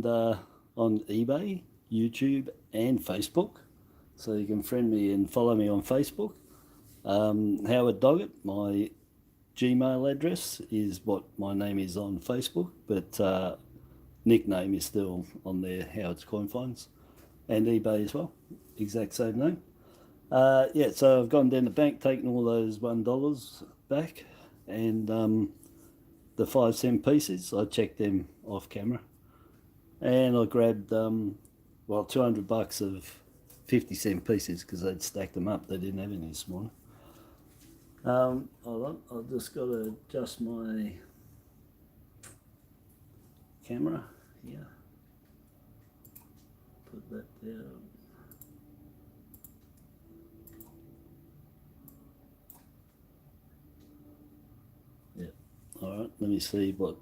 and on eBay, YouTube, and Facebook. So you can friend me and follow me on Facebook. Howard Doggett, my Gmail address is what my name is on Facebook, but nickname is still on there, Howard's Coin Finds, and eBay as well, exact same name. Yeah, so I've gone down the bank, taken all those $1 back, and the 5-cent pieces, I checked them off camera, and I grabbed well, $200 of 50-cent pieces because they'd stacked them up. They didn't have any this morning. Hold on, I've just got to adjust my camera here. Put that down. Yeah, all right, let me see what.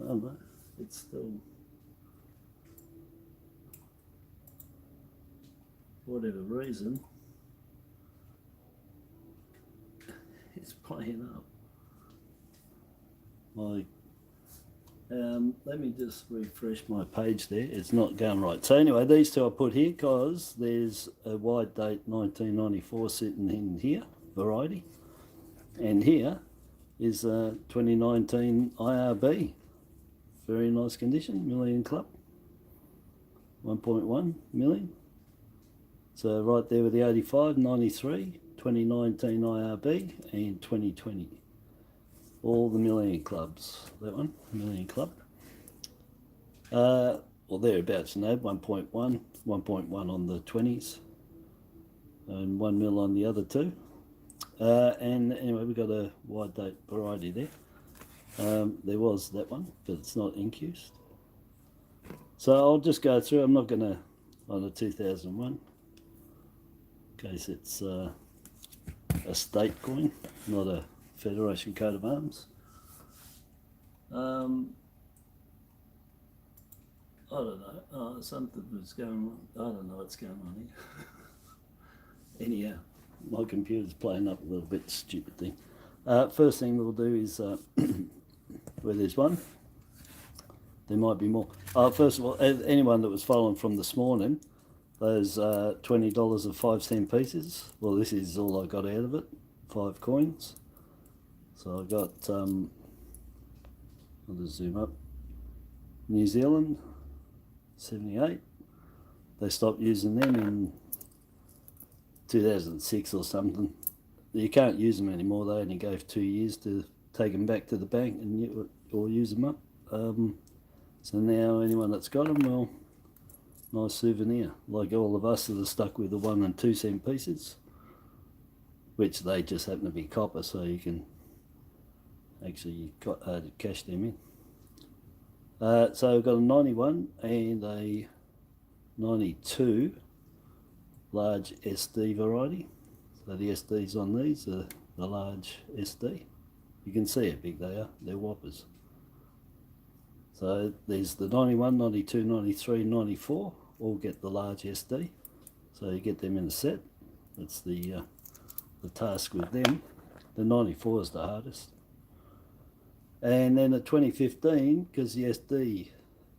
Oh no, it's still. Whatever reason, it's playing up. Let me just refresh my page there. It's not going right. So anyway, these two I put here because there's a wide date 1994 sitting in here, variety, and here is 2019 IRB. Very nice condition, Million Club, 1.1 million. So right there with the 85, 93, 2019 IRB, and 2020. All the Million Clubs. That one, Million Club. Well, thereabouts, no, 1.1, 1.1 on the 20s, and 1 mil on the other two. And anyway, we've got a wide date variety there. There was that one, but it's not incused. So I'll just go through. I'm not going to, on the 2001. Case it's a state coin, not a Federation coat of arms. I don't know. Something was going on. I don't know what's going on here. Anyhow, my computer's playing up a little bit. Stupid thing. First thing we'll do is where there's one, there might be more. First of all, anyone that was following from this morning. Those $20 of 5-cent pieces. Well, this is all I got out of it. 5 coins. So I got, I'll just zoom up. New Zealand, 78. They stopped using them in 2006 or something. You can't use them anymore. They only gave 2 years to take them back to the bank and or use them up. So now anyone that's got them, well, nice souvenir, like all of us that are stuck with the 1 and 2 cent pieces, which they just happen to be copper, so you can actually cash them in. So we've got a 91 and a 92 large SD variety. So the SDs on these are the large SD. You can see how big they are, they're whoppers. So there's the 91, 92, 93, 94. All get the large SD, so you get them in a set. That's the task with them. The 94 is the hardest, and then the 2015, because the SD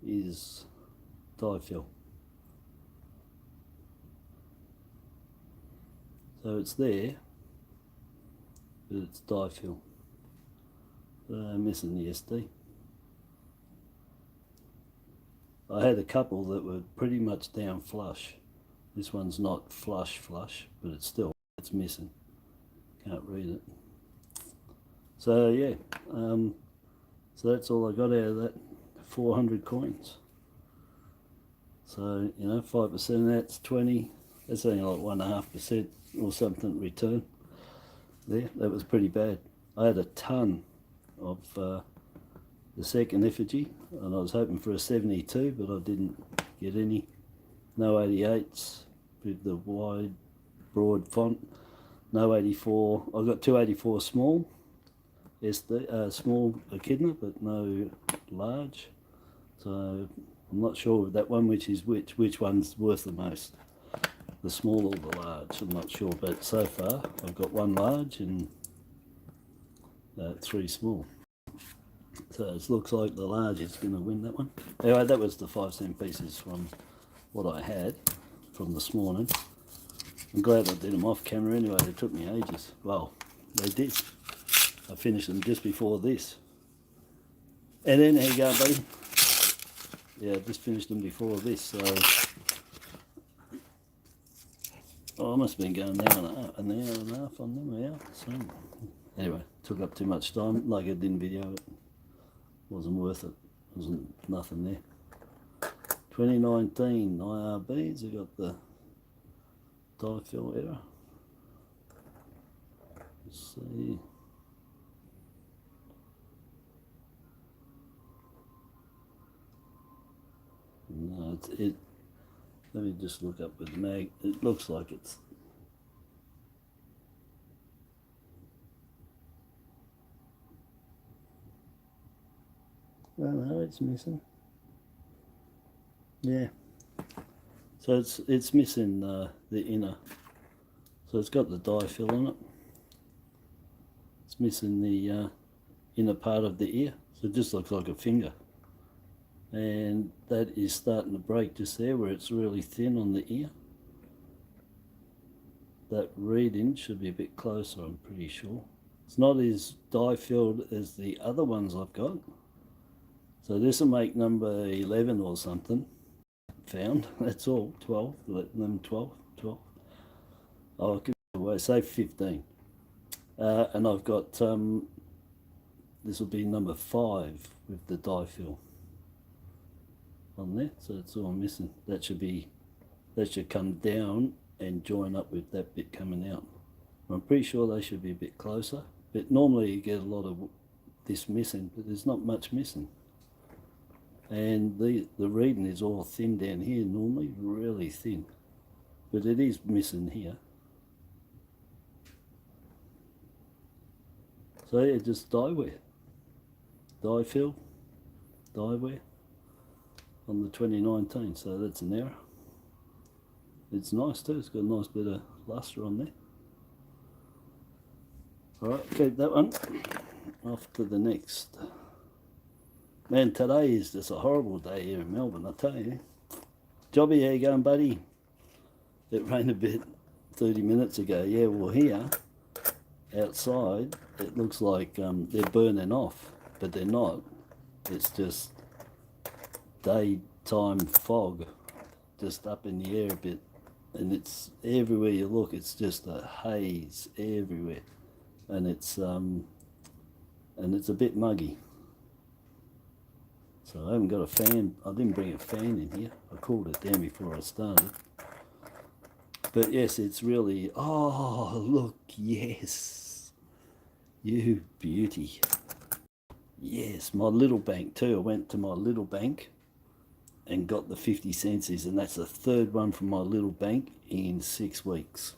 is die fill, so it's there, but it's die fill. Missing the SD. I had a couple that were pretty much down flush. This one's not flush, but it's missing. Can't read it. So yeah, so that's all I got out of that 400 coins. So, you know, 5% of that's 20. That's only like 1.5% or something return. There, that was pretty bad. I had a ton of the second effigy, and I was hoping for a 72, but I didn't get any. No 88s with the wide, broad font. No 84. I got 284 small, small echidna, but no large. So I'm not sure with that one which is which one's worth the most, the small or the large. I'm not sure, but so far I've got 1 large and 3 small. So it looks like the large is going to win that one. Anyway, that was the 5-cent pieces from what I had from this morning. I'm glad I did them off camera anyway. They took me ages. Well, they did. I finished them just before this. And then, there you go, buddy. Yeah, I just finished them before this, so... Oh, I must have been going an hour and a half on them, yeah. So, anyway, took up too much time. Like I didn't video it. Wasn't worth it. Wasn't nothing there. 2019 IRBs, I got the die fill error. Let's see. No, let me just look up with the mag. It looks like it's... Oh no, it's missing. Yeah. So it's missing the inner. So it's got the die fill on it. It's missing the inner part of the ear. So it just looks like a finger. And that is starting to break just there where it's really thin on the ear. That reading should be a bit closer, I'm pretty sure. It's not as die filled as the other ones I've got. So this will make number 11 or something. Found, that's all, 12, 11, 12. I'll give it away, say 15. And I've got, this will be number 5 with the die fill on there, so it's all missing. That should come down and join up with that bit coming out. I'm pretty sure they should be a bit closer, but normally you get a lot of this missing, but there's not much missing. And the reading is all thin down here, normally really thin, but it is missing here. So yeah, just die wear, die fill, die wear on the 2019, so that's an error. It's nice too, it's got a nice bit of luster on there. Alright, keep that one. Off to the next. Man, today is just a horrible day here in Melbourne, I tell you. Jobby, how you going, buddy? It rained a bit 30 minutes ago. Yeah, well here, outside, it looks like they're burning off, but they're not. It's just daytime fog, just up in the air a bit. And it's everywhere you look, it's just a haze everywhere. And it's a bit muggy. So I haven't got a fan. I didn't bring a fan in here. I cooled it down before I started. But yes, it's really... Oh, look, yes. You beauty. Yes, my little bank too. I went to my little bank and got the 50 centsies, and that's the third one from my little bank in 6 weeks.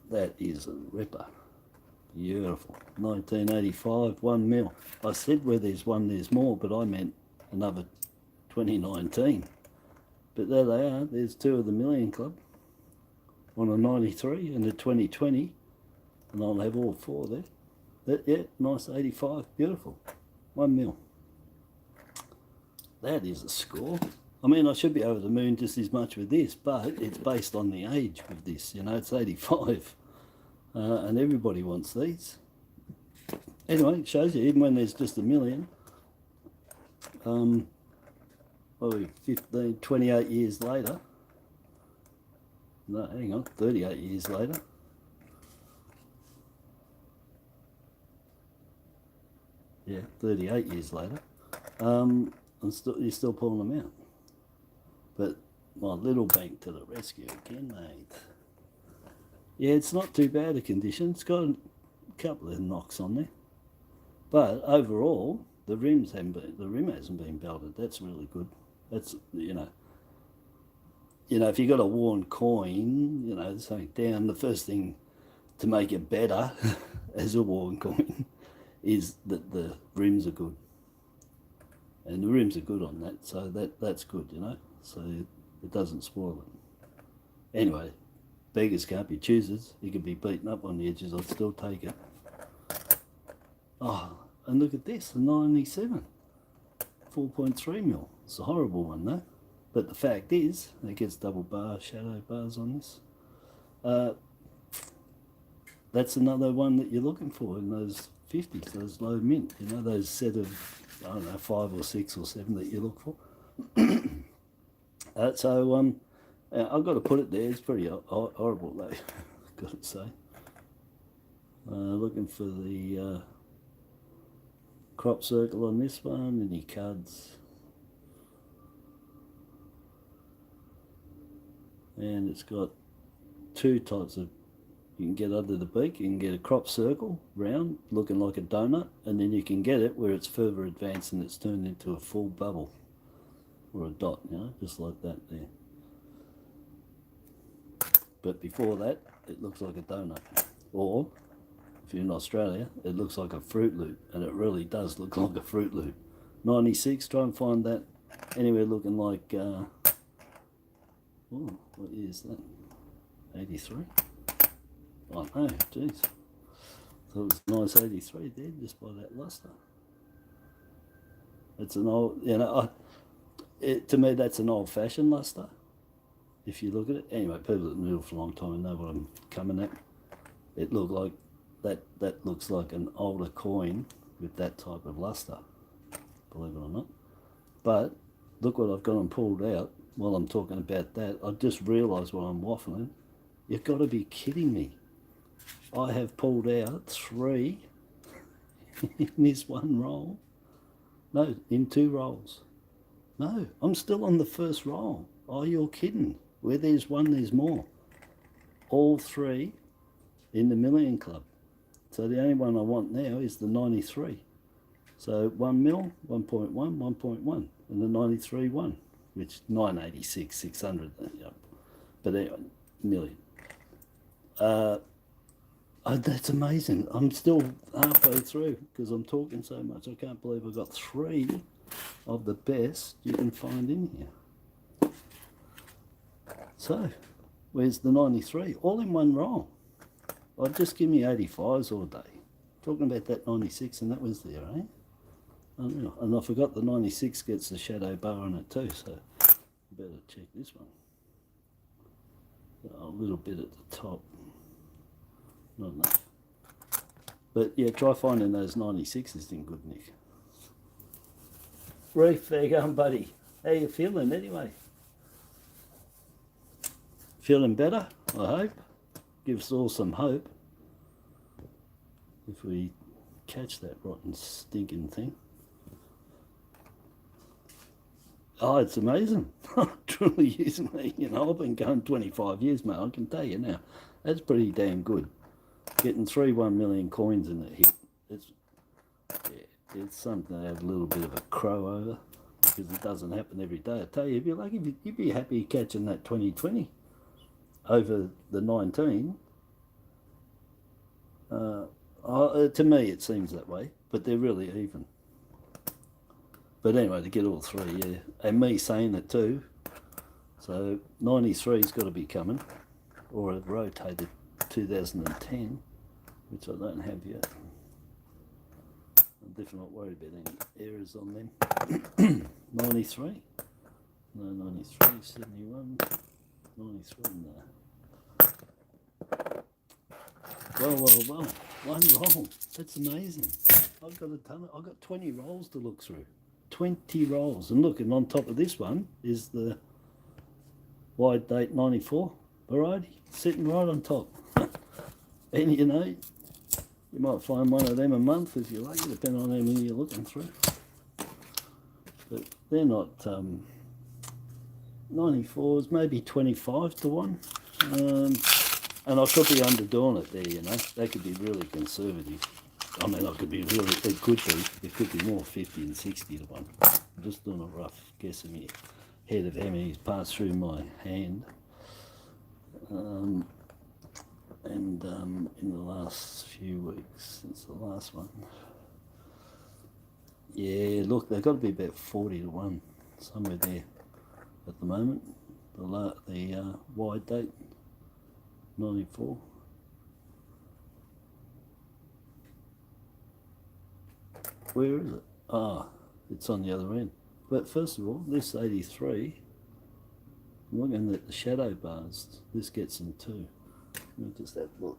That is a ripper. Beautiful. 1985, 1 mil. I said where there's one, there's more, but I meant another 2019. But there they are. There's 2 of the Million Club. On a 93 and a 2020. And I'll have all 4 there. Yeah, nice 85. Beautiful. 1 mil. That is a score. I mean, I should be over the moon just as much with this, but it's based on the age with this. You know, it's 85. And everybody wants these. Anyway, it shows you, even when there's just a million, probably 15, 28 years later, no, hang on, 38 years later, yeah, 38 years later, you're still pulling them out. But my little bank to the rescue again, mate. Yeah, it's not too bad a condition. It's got a couple of knocks on there, but overall the rim hasn't been belted. That's really good. That's you know if you got a worn coin, something down, the first thing to make it better as a worn coin is that the rims are good, and the rims are good on that. So that's good, So it doesn't spoil it. Anyway. Beggars can't be choosers. You could be beaten up on the edges, I'd still take it. Oh, And look at this, the 97, 4.3 mil. It's a horrible one though. But the fact is, it gets double bar, shadow bars on this. That's another one that you're looking for in those 50s, those low mint, you know, those set of, I don't know, 5 or 6 or 7 that you look for. I've got to put it there. It's pretty horrible though, got to say. Looking for the crop circle on this one, any cuds. And it's got two types of, you can get under the beak, you can get a crop circle, round, looking like a donut, and then you can get it where it's further advanced and it's turned into a full bubble, or a dot, you know, just like that there. But before that, it looks like a donut. Or, if you're in Australia, it looks like a Fruit Loop, and it really does look like a Fruit Loop. 96, try and find that anywhere looking like, oh, what is that? 83? Oh no, jeez. So it was nice 83 there, just by that luster. It's an old, you know, to me that's an old-fashioned luster. If you look at it, anyway, people that noodle for a long time know what I'm coming at. It looked like that looks like an older coin with that type of luster, believe it or not. But look what I've got and pulled out while I'm talking about that. I just realised while I'm waffling, you've got to be kidding me. I have pulled out 3 in this one roll. No, in 2 rolls. No, I'm still on the first roll. Oh, you're kidding. Where there's one, there's more. All 3 in the Million Club. So the only one I want now is the 93. So 1 mil, 1.1, 1.1, and the 93 1, which 986, 600. But anyway, million. That's amazing. I'm still halfway through because I'm talking so much. I can't believe I've got 3 of the best you can find in here. So, where's the 93? All in one roll. I'd just give me 85s all day. Talking about that 96, and that was there, eh? Unreal. And I forgot the 96 gets the shadow bar on it too, so I better check this one. A little bit at the top. Not enough. But yeah, try finding those 96s in good nick. Reef, there you going, buddy. How you feeling anyway? Feeling better, I hope. Gives us all some hope. If we catch that rotten stinking thing. Oh, it's amazing. Truly is, mate. You know, I've been going 25 years, mate. I can tell you now. That's pretty damn good. Getting 3 1 million coins in that hit. It's something to have a little bit of a crow over, because it doesn't happen every day. I tell you, if you're lucky, you'd be happy catching that 2020 over the 19. To me, it seems that way, but they're really even. But anyway, to get all 3, yeah, and me saying it too. So 93's got to be coming, or it rotated 2010, which I don't have yet. I'm definitely not worried about any errors on them. 93, no 93, 71, 93, no. Well, one roll, that's amazing. I've got a ton, I've got 20 rolls to look through. 20 rolls, and look, and on top of this one is the wide date 94 variety sitting right on top. And you know, you might find one of them a month if you're lucky, depending on how many you're looking through. But they're not 94s, maybe 25 to 1. And I could be underdoing it there, you know. They could be really conservative. I mean, I could be really, it could be more 50 and 60 to 1. I'm just doing a rough guess in my head of how many's passed through my hand. In the last few weeks, since the last one. Yeah, look, they've got to be about 40 to 1, somewhere there at the moment. The wide date, 94. Where is it? Ah, it's on the other end. But first of all, this 83, I'm looking at the shadow bars. This gets them too. Let me just have a look.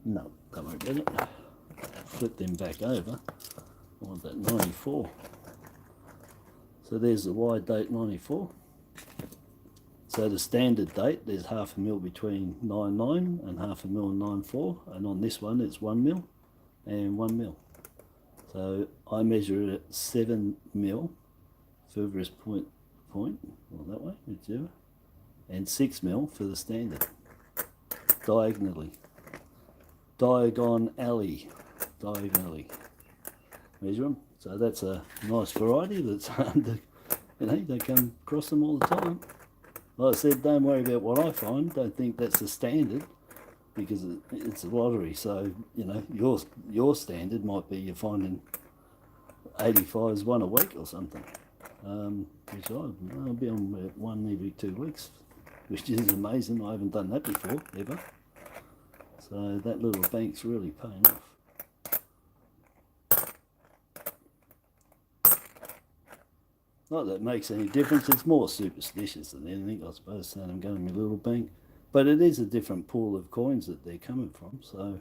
No, don't worry about it. Flip them back over. I want that 94. So there's the wide date 94. So the standard date, there's half a mil between 99 and half a mil and 94, and on this one it's 1 mil and 1 mil. So I measure it at 7 mil furthest point, well that way, it's 0, and 6 mil for the standard, diagonally measure them. So that's a nice variety that's under, you know, they come across them all the time. Like I said, don't worry about what I find. Don't think that's the standard, because it's a lottery. So, you know, your standard might be you're finding 85s one a week or something. Which I'll be on one every 2 weeks, which is amazing. I haven't done that before, ever. So that little bank's really paying off. Not that it makes any difference, it's more superstitious than anything, I suppose, saying I'm going to my little bank. But it is a different pool of coins that they're coming from, so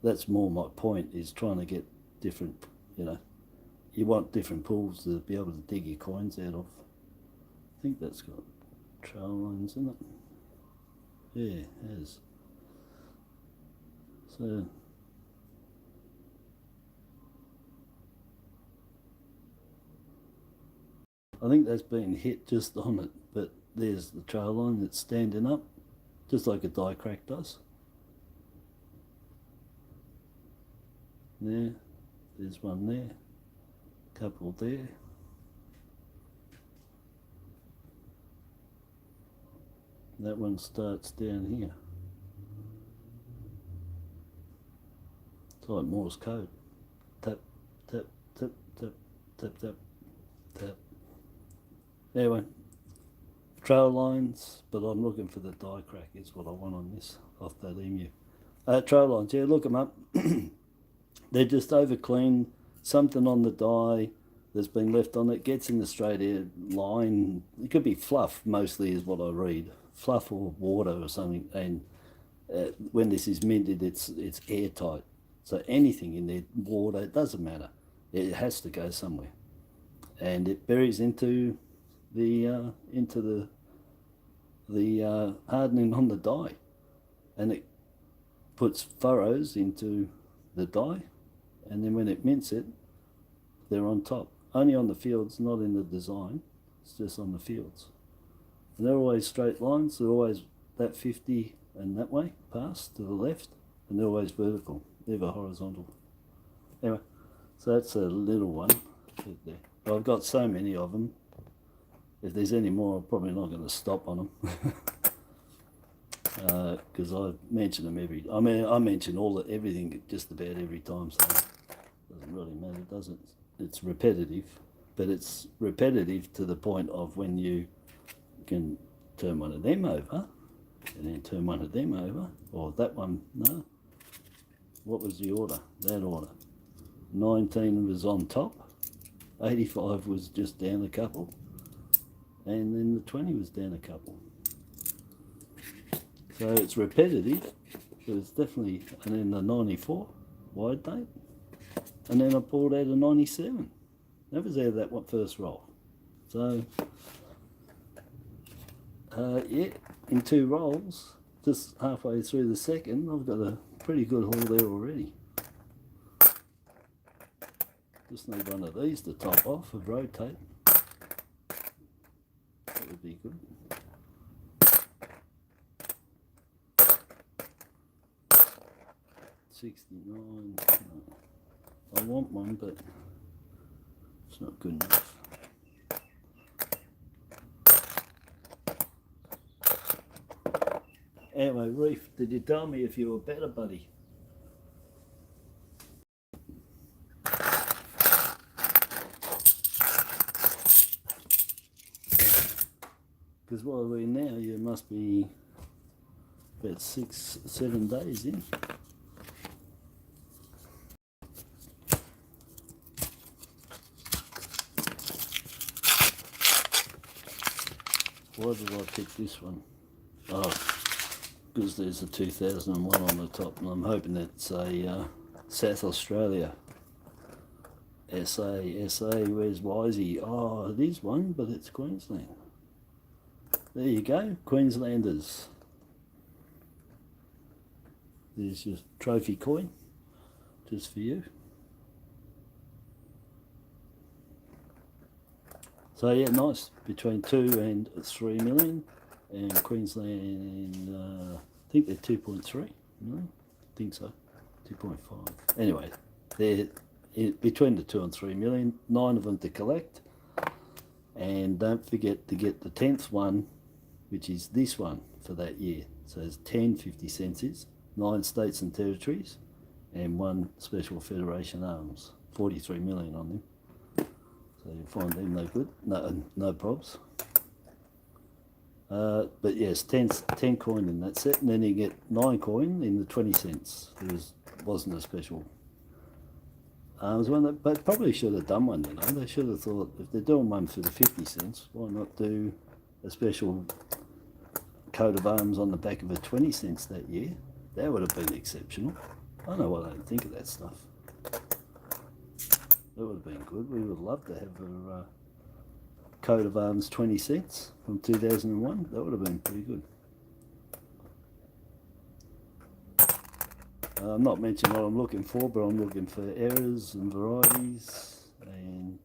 that's more my point, is trying to get different, you know, you want different pools to be able to dig your coins out of. I think that's got trail lines in it. Yeah, it has. So I think that's been hit just on it, but there's the trail line that's standing up, just like a die crack does. There, there's one there, couple there. That one starts down here. It's like Morse code. Tap, tap, tap, tap, tap, tap, tap. Anyway, trail lines, but I'm looking for the die crack is what I want on this, off that emu. Trail lines, yeah, look them up. They're just over clean, something on the die that's been left on it, gets in the straight air line. It could be fluff, mostly is what I read. Fluff or water or something, and when this is minted, it's airtight. So anything in there, water, it doesn't matter. It has to go somewhere, and it buries into the hardening on the die, and it puts furrows into the die, and then when it mints it, they're on top. Only on the fields, not in the design. It's just on the fields. And they're always straight lines. They're always that 50 and that way, past to the left, and they're always vertical, never horizontal. Anyway, so that's a little one there. But I've got so many of them. If there's any more, I'm probably not going to stop on them. Because I mention them I mention everything just about every time, so it doesn't really matter, does it? It's repetitive, but it's repetitive to the point of when you can turn one of them over, and then turn one of them over, or that one, no. What was the order? That order. 19 was on top, 85 was just down a couple, and then the 20 was down a couple. So it's repetitive, but it's definitely, and then the 94, wide date, and then I pulled out a 97. That was out of that one first roll. So, yeah, in 2 rolls, just halfway through the second, I've got a pretty good haul there already. Just need one of these to top off and rotate. That would be good. $69. I want one, but it's not good enough. Anyway, Reef, did you tell me if you were better, buddy? Because while we're now, you must be about 6-7 days in. Why did I pick this one? Oh, because there's a 2001 on the top, and I'm hoping it's a South Australia. SA, where's Wisey? Oh, it is one, but it's Queensland. There you go, Queenslanders. There's your trophy coin, just for you. So yeah, nice, between 2 and 3 million, and Queensland, I think they're 2.3, no, I think so, 2.5. Anyway, they're between the 2 and 3 million, 9 of them to collect, and don't forget to get the 10th one, which is this one for that year. So there's 10 50 cents, 9 states and territories, and 1 special federation arms, 43 million on them. So you'll find them no good, no probs. But yes, 10 coin in that set, and then you get 9 coin in the 20 cents. There wasn't a special arms one, but probably should have done one, you know. They should have thought, if they're doing one for the 50 cents, why not do a special coat of arms on the back of a 20 cents that year? That would have been exceptional. I don't know why they don't think of that stuff. That would have been good. We would love to have a coat of arms 20 cents from 2001. That would have been pretty good. I'm not mentioning what I'm looking for, but I'm looking for errors and varieties, and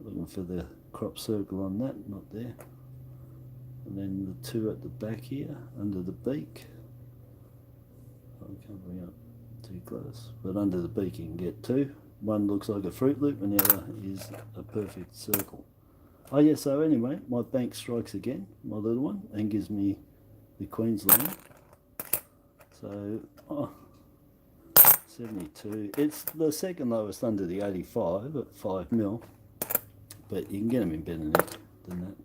looking for the crop circle on that, not there. And then the 2 at the back here, under the beak. I can't bring up too close, but under the beak you can get 2. One looks like a Fruit Loop and the other is a perfect circle. Oh yeah, so anyway, my bank strikes again, my little one, and gives me the Queensland. So, 72. It's the second lowest under the 85 at 5 mil, but you can get them in better than that.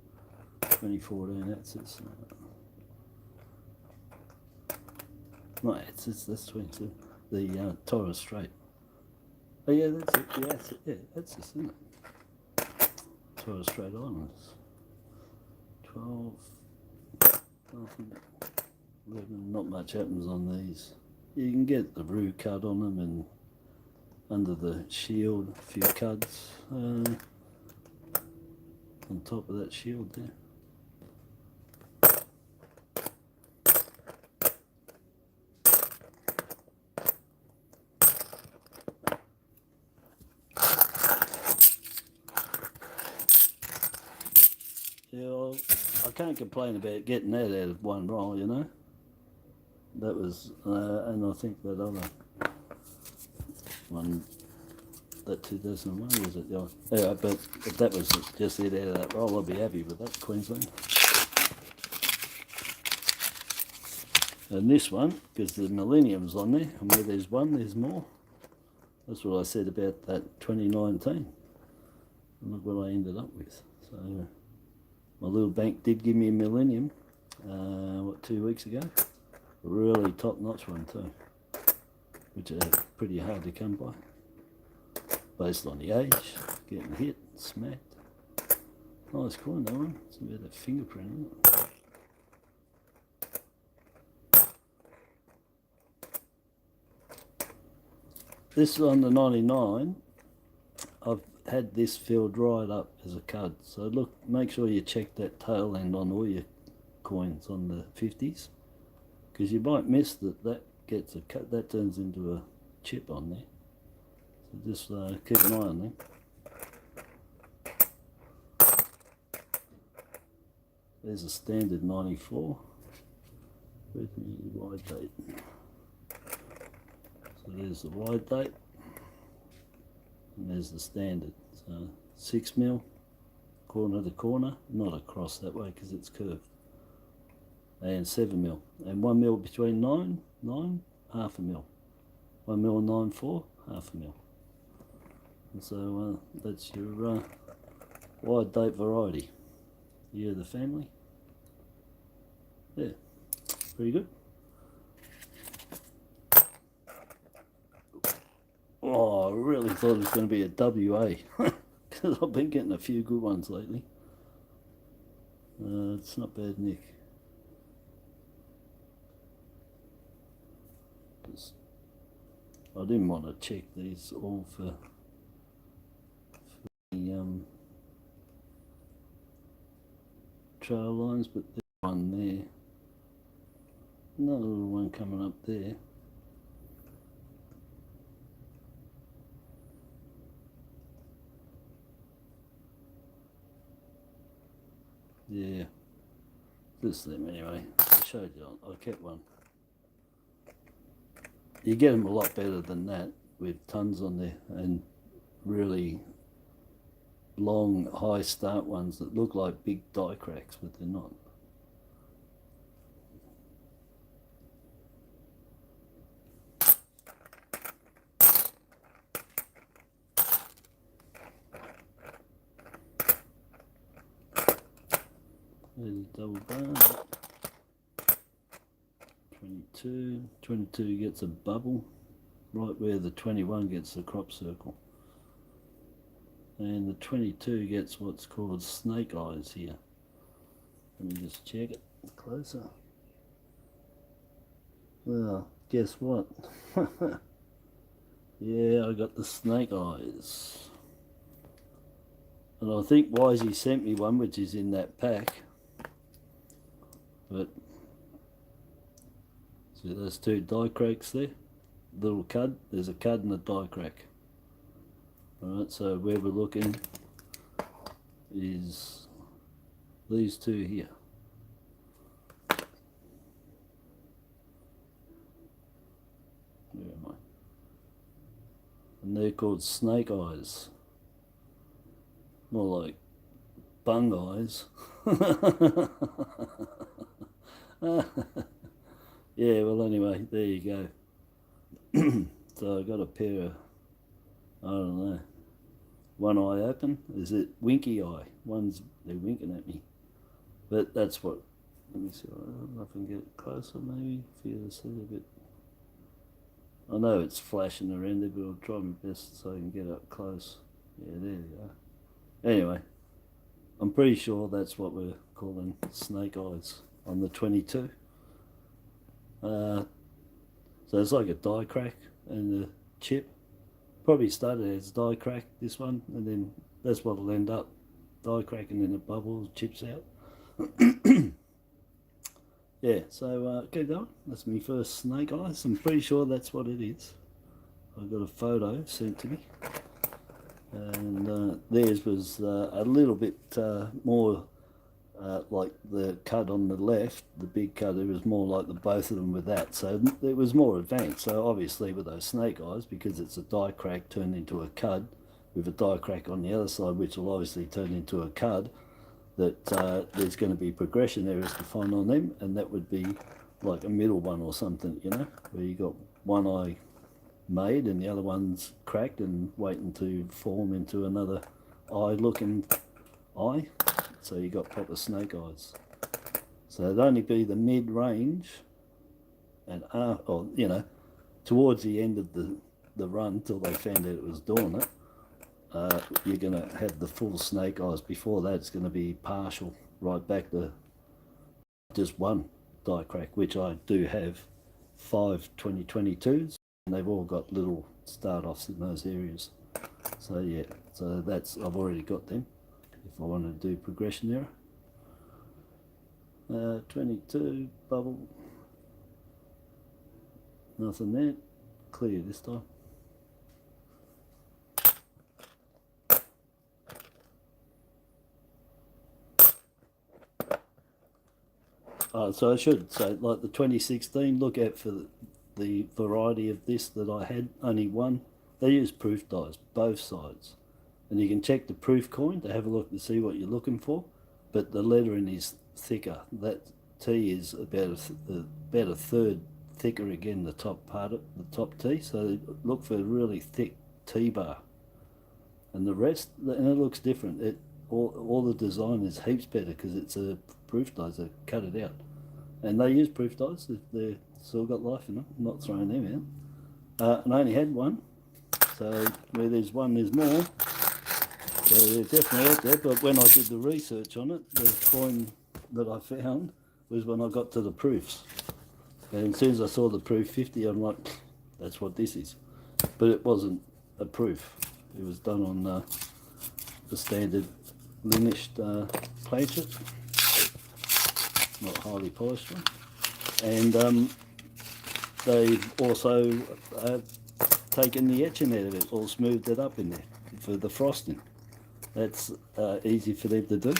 2014, that's it. No, that's 22. The Torres Strait. Oh yeah, that's it. Yeah, that's it. Yeah, that's just, isn't it? Torres Strait Islands. 12. Nothing. 11. Not much happens on these. You can get the roo cut on them, and under the shield, a few cuts on top of that shield there. Yeah, I can't complain about getting that out of one roll, you know. That was, and I think that other one, that 2001, was it? Yeah, but if that was just it out of that roll, I'd be happy with that, Queensland. And this one, because the millennium's on there, and where there's one, there's more. That's what I said about that 2019. And look what I ended up with. So my little bank did give me a millennium, 2 weeks ago? A really top-notch one too, which are pretty hard to come by, based on the age, getting hit, smacked. Nice coin, that one. It's about that fingerprint, isn't it? This on the 99, I've had this filled right up as a cud. So look, make sure you check that tail end on all your coins on the 50s. Because you might miss that gets a cut, that turns into a chip on there. So just keep an eye on them. There's a standard 94. Where's my wide date? So there's the wide date, and there's the standard. So 6 mil, corner to corner, not across that way because it's curved. And 7 mil, and 1 mil between 9, half a mil. 1 mil and 9.4, half a mil. And so that's your wide date variety. Year of the family. Yeah, pretty good. Oh, I really thought it was going to be a WA. because I've been getting a few good ones lately. It's not bad, Nick. I didn't want to check these all for the trail lines, but there's one there. Another little one coming up there. Yeah, this them anyway. I showed you, I kept one. You get them a lot better than that with tons on there, and really long high start ones that look like big die cracks, but they're not. There's a double bar. 22 gets a bubble right where the 21 gets the crop circle, and the 22 gets what's called snake eyes here. Let me just check it closer. Well, guess what? Yeah, I got the snake eyes, and I think Wisey sent me one which is in that pack, but see those two die cracks there, little cud, there's a cud and a die crack. Alright, so where we're looking is these two here. Where am I? And they're called snake eyes. More like bung eyes. Yeah, well anyway, there you go. So I got a pair of, I don't know, one eye open. Is it winky eye? They're winking at me. But that's what, let me see, I don't know if I can get it closer maybe, for you to see a bit. I know it's flashing around there, but I'll try my best so I can get up close. Yeah, there you go. Anyway, I'm pretty sure that's what we're calling snake eyes on the 22. So it's like a die crack and a chip. Probably started as die crack, this one, and then that's what will end up, die crack and then it bubbles, chips out. Yeah, so keep going. That's my first snake eyes. I'm pretty sure that's what it is. I got a photo sent to me, and theirs was a little bit more like the cut on the left, the big cut. It was more like the both of them with that, so it was more advanced. So obviously with those snake eyes, because it's a die crack turned into a cud, with a die crack on the other side, which will obviously turn into a cud, that there's going to be progression areas defined on them, and that would be like a middle one or something, you know, where you got one eye made and the other one's cracked and waiting to form into another eye looking eye. So you got proper snake eyes. So it'd only be the mid range and or you know, towards the end of the run till they found out it was doing it. You're going to have the full snake eyes. Before that, it's going to be partial, right back to just one die crack, which I do have 5 2022s, and they've all got little start-offs in those areas. So yeah, so that's, I've already got them if I want to do progression error. 22, bubble, nothing there, clear this time. So I should say, like the 2016, look out for the variety of this that I had, only one. They use proof dies, both sides. And you can check the proof coin to have a look to see what you're looking for, but the lettering is thicker. That T is about a third thicker again, the top part of the top T. So look for a really thick T bar. And the rest, and it looks different. All the design is heaps better because it's a proof dies, they cut it out. And they use proof dies if they've still got life in them. I'm not throwing them out. And I only had one, so where there's one there's more. So they're definitely out there, but when I did the research on it, the coin that I found was when I got to the proofs. And as soon as I saw the proof 50, I'm like, that's what this is. But it wasn't a proof. It was done on the standard linished planchet, not highly polished one. And they've also taken the etching out of it, or smoothed it up in there for the frosting. That's easy for them to do.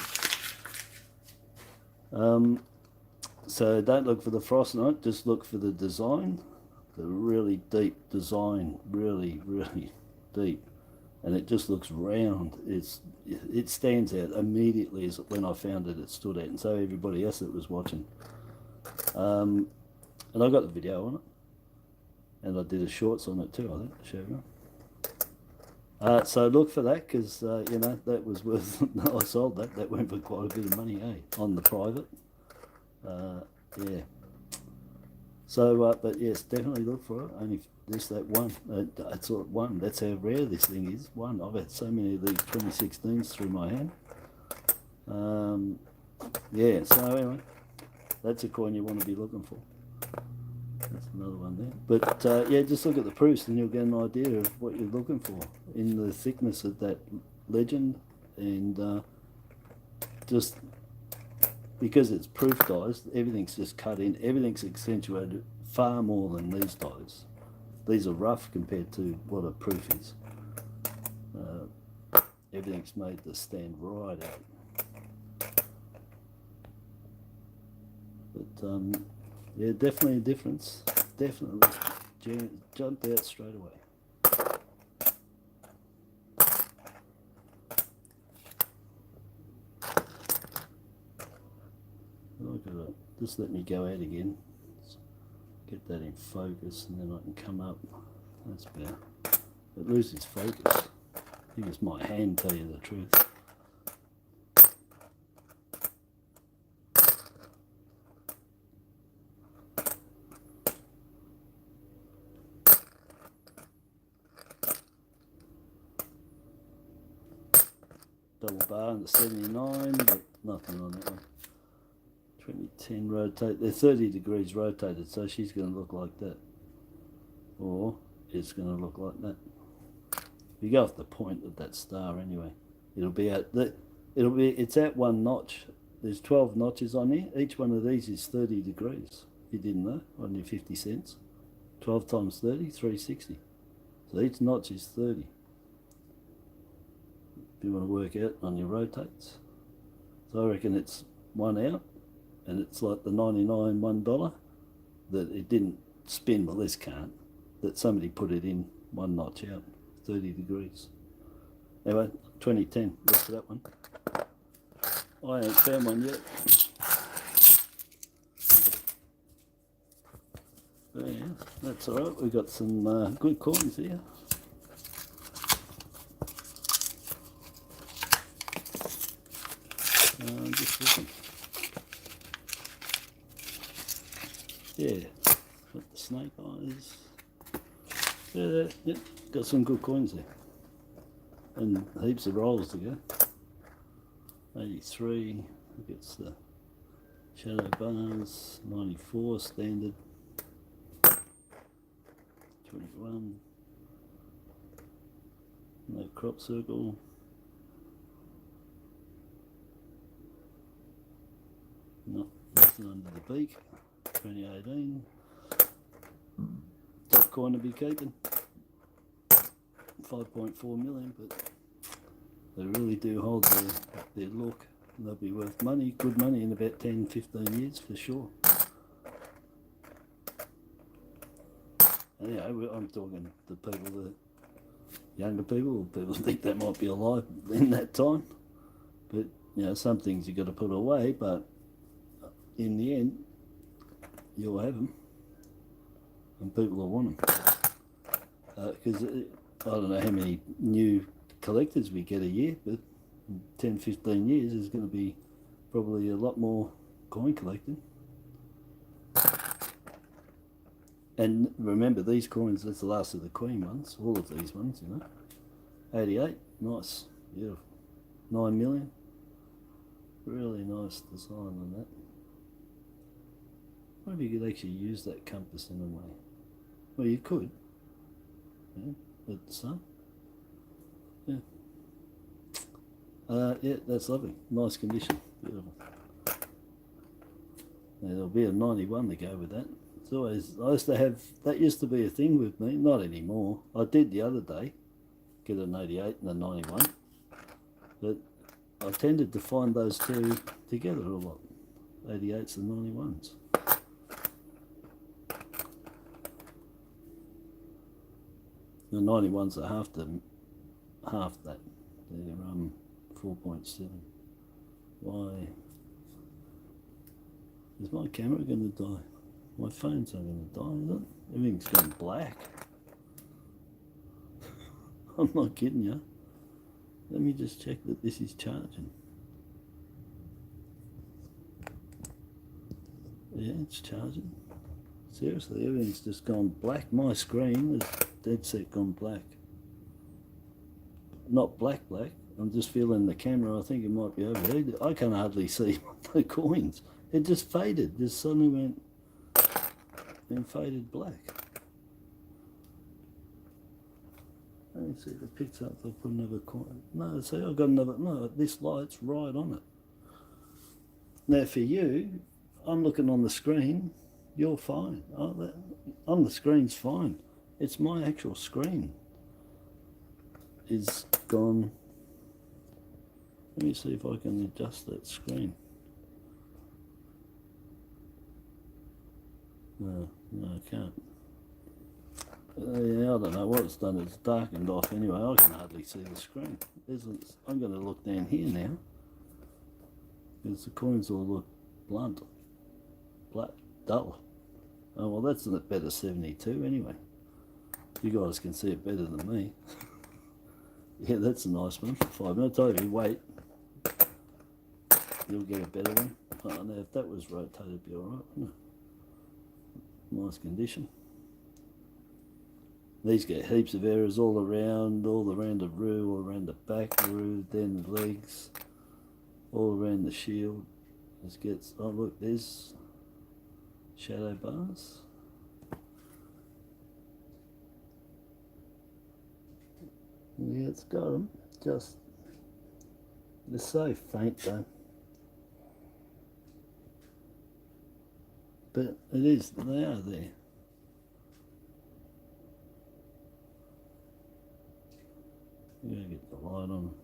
So don't look for the frosting on it, just look for the design, the really deep design, really, really deep. And it just looks round. It stands out immediately as when I found it, it stood out, and so everybody else that was watching. And I got the video on it, and I did a shorts on it too, I think, show you. So look for that, because you know, that was worth. I sold that. That went for quite a bit of money, on the private. Yeah. So, but yes, definitely look for it. Only just that one. That's all, one. That's how rare this thing is. One. I've had so many of these 2016s through my hand. Yeah. So anyway, that's a coin you want to be looking for. That's another one there. But yeah, just look at the proofs and you'll get an idea of what you're looking for in the thickness of that legend, and just because it's proof dies, everything's just cut in, everything's accentuated far more than these dies. These are rough compared to what a proof is. Everything's made to stand right out. But yeah, definitely a difference. Definitely jumped out straight away. Look at it. Just let me go out again. Get that in focus, and then I can come up. That's better. It loses focus. I think it's my hand, tell you the truth. Double bar in the 79, but nothing on that one. 2010 rotate. They're 30 degrees rotated, so she's going to look like that, or it's going to look like that. You go off the point of that star anyway. It'll be at that. It's at one notch. There's 12 notches on here. Each one of these is 30 degrees. If you didn't know, on your 50 cents. 12 times 30, 360. So each notch is 30. If you want to work out on your rotates. So I reckon it's one out, and it's like the 99 $1 that it didn't spin, well this can't, that somebody put it in one notch out, 30 degrees. Anyway, 2010, look for that one. I ain't found one yet. But yeah, that's alright, we've got some good coins here. Just looking. Yeah, got the snake eyes. Yeah, yep, got some good coins there. And heaps of rolls to go. 83, gets the shadow bars. 94 standard. 21. No crop circle. No, nothing under the beak. 2018. Top coin to be keeping. 5.4 million, but they really do hold their look. They'll be worth money, good money in about 10-15 years for sure. And, you know, I'm talking to people, the younger people think they might be alive in that time. But you know, some things you've got to put away, but in the end, you'll have them, and people will want them. Because I don't know how many new collectors we get a year, but in 10-15 years there's going to be probably a lot more coin collecting. And remember, these coins, that's the last of the Queen ones, all of these ones, you know. 88, nice, beautiful. 9 million. Really nice design on that. I wonder if you could actually use that compass in a way. Well, you could. Yeah, with the sun. Yeah. Yeah, that's lovely. Nice condition. Beautiful. Now, there'll be a 91 to go with that. It's always, I used to have, that used to be a thing with me, not anymore. I did the other day, get an 88 and a 91, but I tended to find those two together a lot, 88s and 91s. The 91s are half that. They're 4.7. Why is my camera going to die? My phone's not going to die, is it? Everything's gone black. I'm not kidding you. Let me just check that this is charging. Yeah, it's charging. Seriously, everything's just gone black. My screen is dead set gone black. Not black. I'm just feeling the camera. I think it might be overheated. I can hardly see the coins. It just faded. Just suddenly went and faded black. Let me see if it picks up. I'll put another coin. No, see, I've got another. No, this light's right on it. Now for you, I'm looking on the screen. You're fine. On the screen's fine. It's my actual screen is gone. Let me see if I can adjust that screen. No, I can't. Yeah, I don't know what it's done. It's darkened off anyway. I can hardly see the screen. I'm going to look down here now because the coins all look blunt, black, dull. Oh well, that's a better 72 anyway. You guys can see it better than me. Yeah, that's a nice one. 5 minutes. I told you, wait. You'll get a better one. Oh, now if that was rotated, it'd be alright, wouldn't it? Nice condition. These get heaps of errors all around the roo, all around the back roo, then the legs, all around the shield. This gets, oh look, there's shadow bars. Yeah, it's got them. Just, they're so faint though. But it is, they are there. I'm going to get the light on.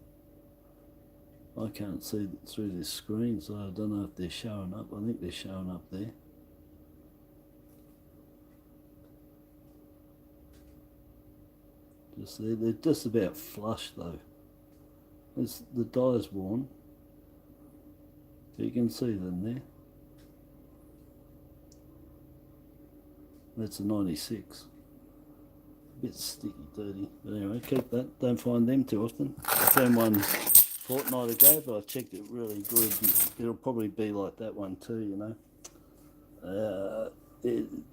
I can't see through this screen, so I don't know if they're showing up. I think they're showing up there. Just there. They're just about flush though. The dye's worn. You can see them there. That's a 96. A bit sticky, dirty. But anyway, keep that. Don't find them too often. I found one a fortnight ago, but I checked it really good. It'll probably be like that one too, you know.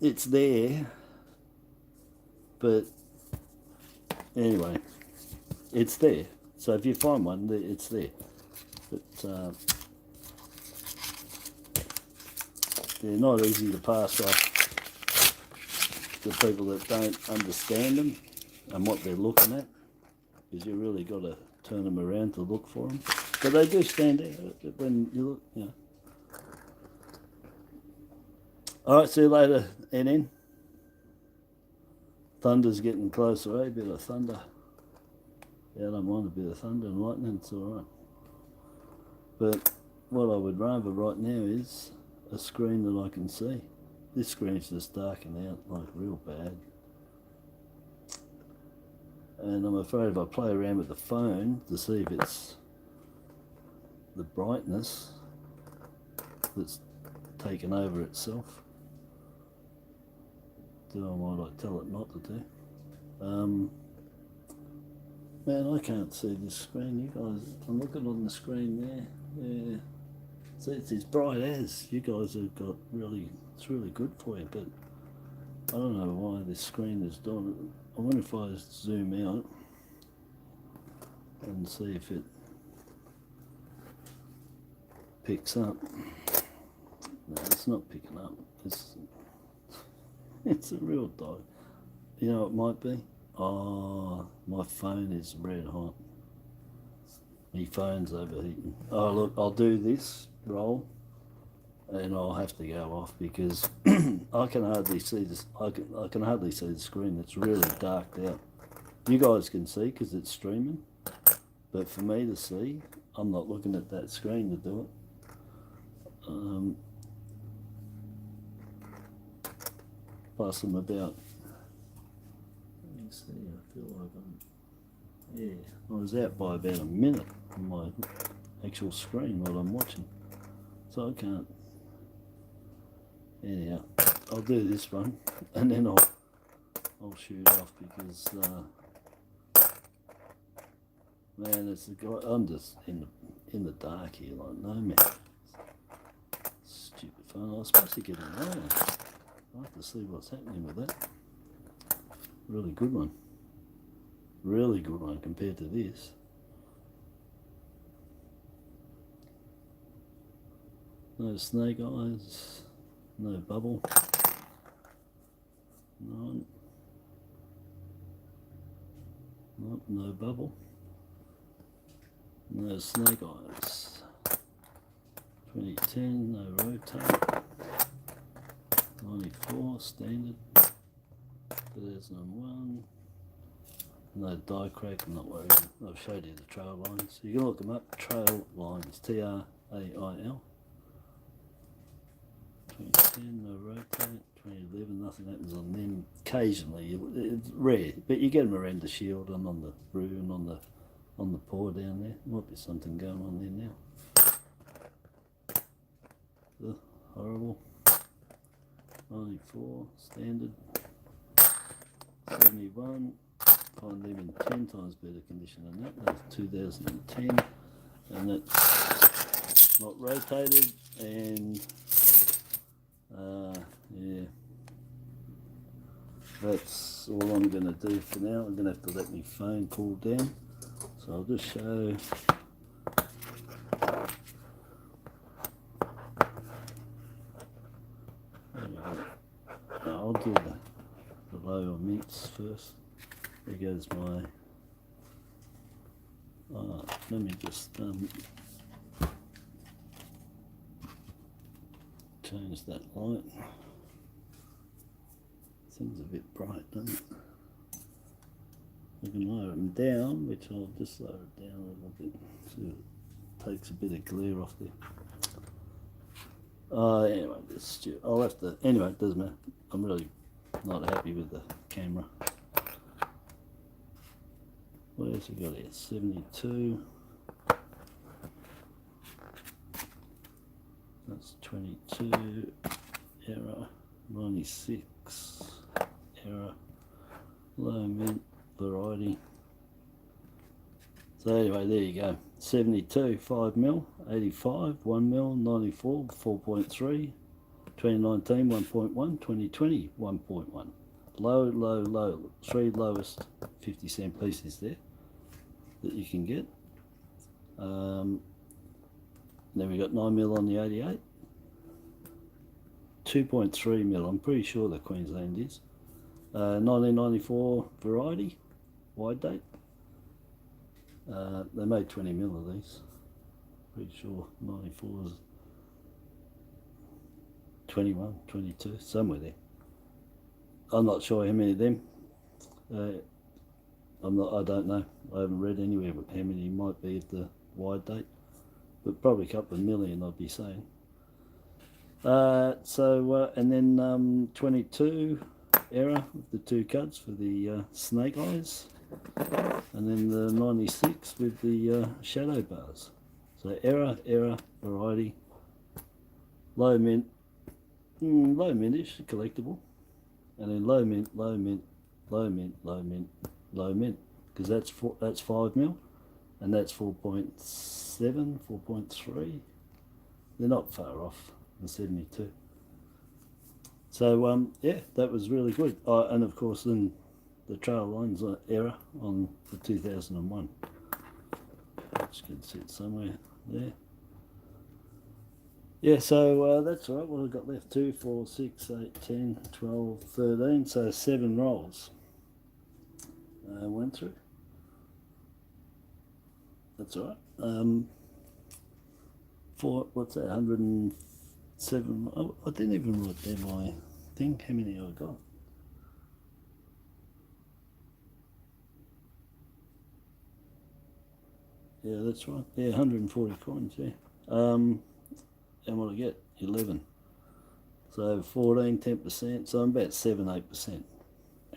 It's there, but anyway, it's there. So if you find one, it's there. But they're not easy to pass off to people that don't understand them and what they're looking at, because you really got to turn them around to look for them. But they do stand out when you look, you know. Alright, see you later, NN. Thunder's getting closer, eh? A bit of thunder. Yeah, I don't mind a bit of thunder and lightning, it's alright. But what I would rather right now is a screen that I can see. This screen's just darkened out like real bad. And I'm afraid if I play around with the phone to see if it's the brightness that's taken over itself, then I might tell it not to do. Man, I can't see this screen. You guys, I'm looking on the screen there. Yeah. See, it's as bright as. You guys have got really, it's really good for you, but I don't know why this screen is doing it. I wonder if I zoom out and see if it picks up. No, it's not picking up. It's a real dog. You know, it might be. Oh, my phone is red hot. My phone's overheating. Oh, look, I'll do this roll, and I'll have to go off because I can hardly see this. I can hardly see the screen. It's really darked out. You guys can see because it's streaming, but for me to see, I'm not looking at that screen to do it. Plus I'm about, let me see, I feel like I was out by about a minute on my actual screen while I'm watching, so I can't. Anyhow, I'll do this one and then I'll shoot off because man, it's the guy. I'm just in the dark here, like no man. Stupid phone. I was supposed to get an eye. I'll have to see what's happening with that. Really good one. Really good one compared to this. No snake eyes. No bubble. No. Nope, no bubble. No snake eyes. 2010, no rotate. 94, standard. 2001. No die crack, I'm not worried. I've showed you the trail lines. You can look them up. Trail lines, TRAIL. 2010, no rotate. 2011, nothing happens on them. Occasionally, it's rare, but you get them around the shield and on the brew and on the paw down there. Might be something going on there now. Horrible. 94, standard. 71, find them in 10 times better condition than that. That's 2010, and that's not rotated, and yeah, that's all I'm going to do for now. I'm going to have to let my phone cool down, so I'll just show. I'll do the lower mints first. There goes my. Let me just change that light. Things a bit bright, doesn't it? I can lower them down, which I'll just lower it down a little bit so it takes a bit of glare off there. Anyway, I'll have to. Anyway, it doesn't matter. I'm really not happy with the camera. What else we got here? 72. That's 22. Error. 96. Error. Low mint. Variety. So anyway, there you go. 72, 5 mil, 85, 1 mil, 94, 4.3, 2019, 1.1, 2020, 1.1. Low, 3 lowest 50-cent pieces there that you can get. Then we got 9 mil on the 88, 2.3 mil, I'm pretty sure the Queensland is. 1994 variety, wide date. They made 20 mil of these. Pretty sure 94 is 21, 22, somewhere there. I'm not sure how many of them. I don't know. I haven't read anywhere how many might be of the wide date, but probably a couple of million, I'd be saying. And then 22 error with the 2 cuts for the snake eyes. And then the 96 with the shadow bars. So error, variety, low mint, low mintish, collectible, and then low mint, low mint, low mint, low mint, low mint, because that's 5 mil, and that's 4.7, 4.3. They're not far off the 72. So yeah, that was really good. And of course then the trail lines are error on the 2001, which can sit somewhere there. Yeah, so that's all right. What have I got left? 2, 4, 6, 8, 10, 12, 13. So 7 rolls. Went through. That's all right. For what's that? 107. Oh, I didn't even write down my thing. How many I got? Yeah, that's right. Yeah, 140 coins. Yeah. And what I get? 11. So 14, 10%. So I'm about 7, 8%.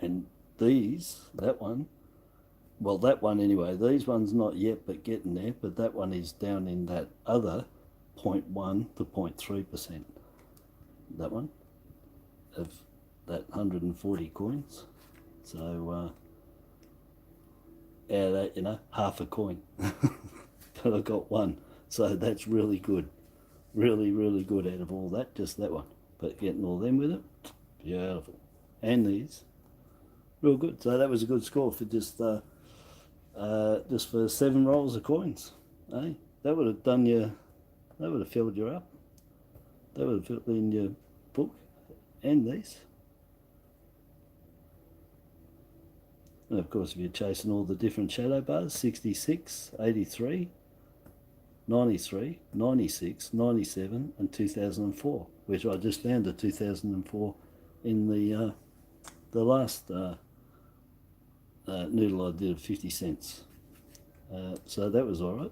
And these, that one, well, that one anyway. These ones not yet, but getting there. But that one is down in that other 0.1 to 0.3%. That one of that 140 coins. So out of that, you know, half a coin. But I got one. So that's really good. Really, really good out of all that, just that one. But getting all them with it, beautiful. And these, real good. So that was a good score for just for 7 rolls of coins. Eh? That would have done you, that would have filled you up. That would have filled in your book and these. And of course, if you're chasing all the different shadow bars, 66, 83, 93, 96, 97, and 2004, which I just found a 2004 in the last noodle I did of 50 cents. So that was all right.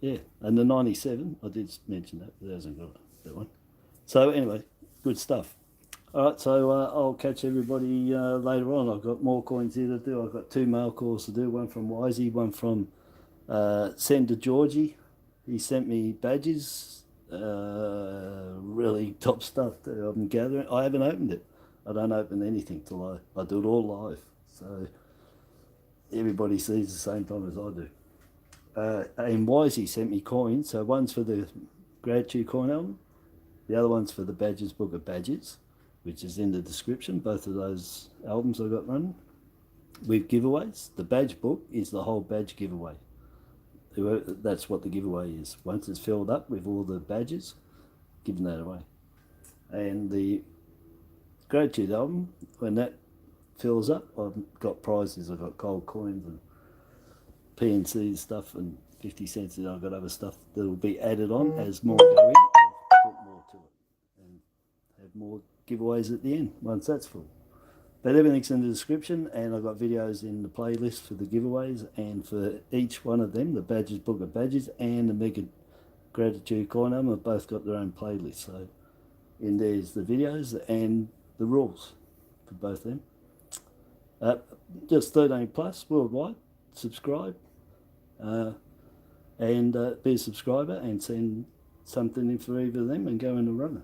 Yeah, and the 97, I did mention that, but it hasn't got that one. So anyway, good stuff. All right, so I'll catch everybody later on. I've got more coins here to do. I've got 2 mail calls to do, one from Wisey, one from Sender Georgie. He sent me badges, really top stuff that I'm gathering. I haven't opened it. I don't open anything till I do it all live. So everybody sees the same time as I do. And Wisey sent me coins. So one's for the Gratitude Coin album. The other one's for the Badges Book of Badges, which is in the description. Both of those albums I got running with giveaways. The badge book is the whole badge giveaway. That's what the giveaway is. Once it's filled up with all the badges, giving that away. And the Gratitude album, when that fills up, I've got prizes. I've got gold coins and PNC stuff and 50 cents, and I've got other stuff that will be added on as more go in. I'll put more to it and have more giveaways at the end once that's full. But everything's in the description, and I've got videos in the playlist for the giveaways, and for each one of them, the Badges Book of Badges and the Mega Gratitude Coin album have both got their own playlist. So in there's the videos and the rules for both them. Just 13 plus worldwide. Subscribe and be a subscriber and send something in for either of them and go in a runner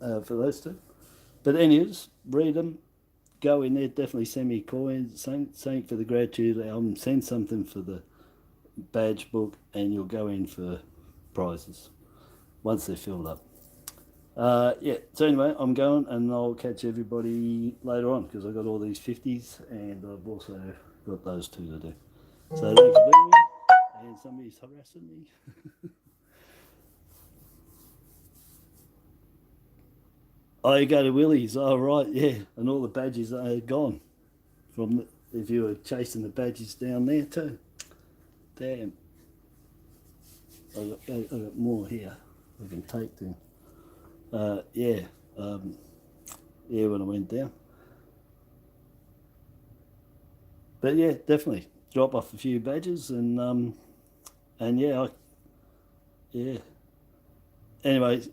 for those two. But anyways, read them, go in there, definitely send me coins, something for the Gratitude album, send something for the badge book, and you'll go in for prizes once they're filled up. Yeah, so anyway, I'm going, and I'll catch everybody later on because I've got all these 50s and I've also got those 2 to do. So thanks for being here, and somebody's harassing me. Oh, you go to Willie's. Oh, right, yeah. And all the badges are gone from if you were chasing the badges down there too. Damn. I got more here. I can take them. Yeah. Yeah, when I went down. But yeah, definitely drop off a few badges and yeah, yeah. Anyway.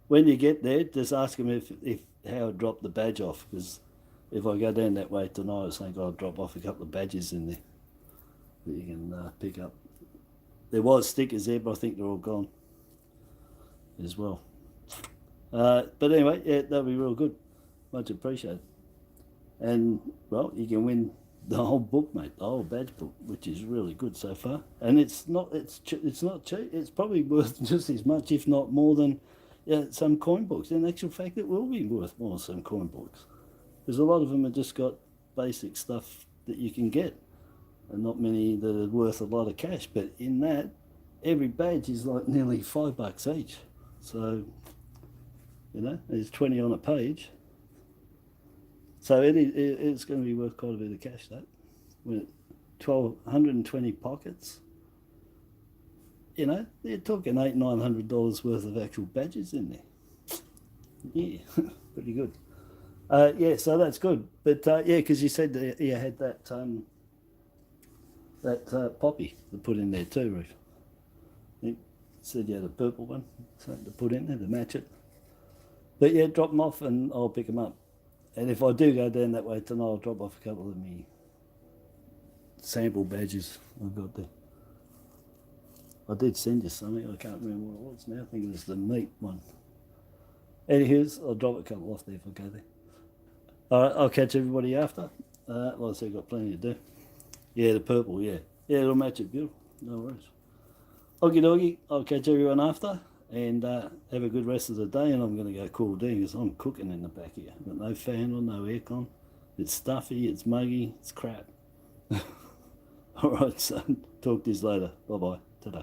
When you get there, just ask them if how I drop the badge off, because if I go down that way tonight, I think I'll drop off a couple of badges in there that you can pick up. There was stickers there, but I think they're all gone as well. But anyway, yeah, that'll be real good. Much appreciated. And well, you can win the whole book, mate, the whole badge book, which is really good so far. And it's not cheap. It's probably worth just as much, if not more than some coin books. In actual fact, it will be worth more than some coin books, because a lot of them have just got basic stuff that you can get, and not many that are worth a lot of cash. But in that, every badge is like nearly $5 each. So, you know, there's 20 on a page. So it's going to be worth quite a bit of cash, that. With 120 pockets. You know, they're talking $800-900 worth of actual badges in there. Yeah, pretty good. Yeah, so that's good. But yeah, because you said that you had that poppy to put in there too, Ruth. You said you had a purple one, something to put in there to match it. But yeah, drop them off and I'll pick them up. And if I do go down that way tonight, I'll drop off a couple of me sample badges I've got there. I did send you something, I can't remember what it was now. I think it was the meat one. Anywho, I'll drop a couple off there if I go there. Alright, I'll catch everybody after. Like I said, I've got plenty to do. Yeah, the purple, yeah. Yeah, it'll match it beautiful. No worries. Okie dokie, I'll catch everyone after. And have a good rest of the day. And I'm going to go cool down because I'm cooking in the back here. I've got no fan on, no aircon. It's stuffy, it's muggy, it's crap. Alright, son. Talk to you later. Bye-bye. Ta-da.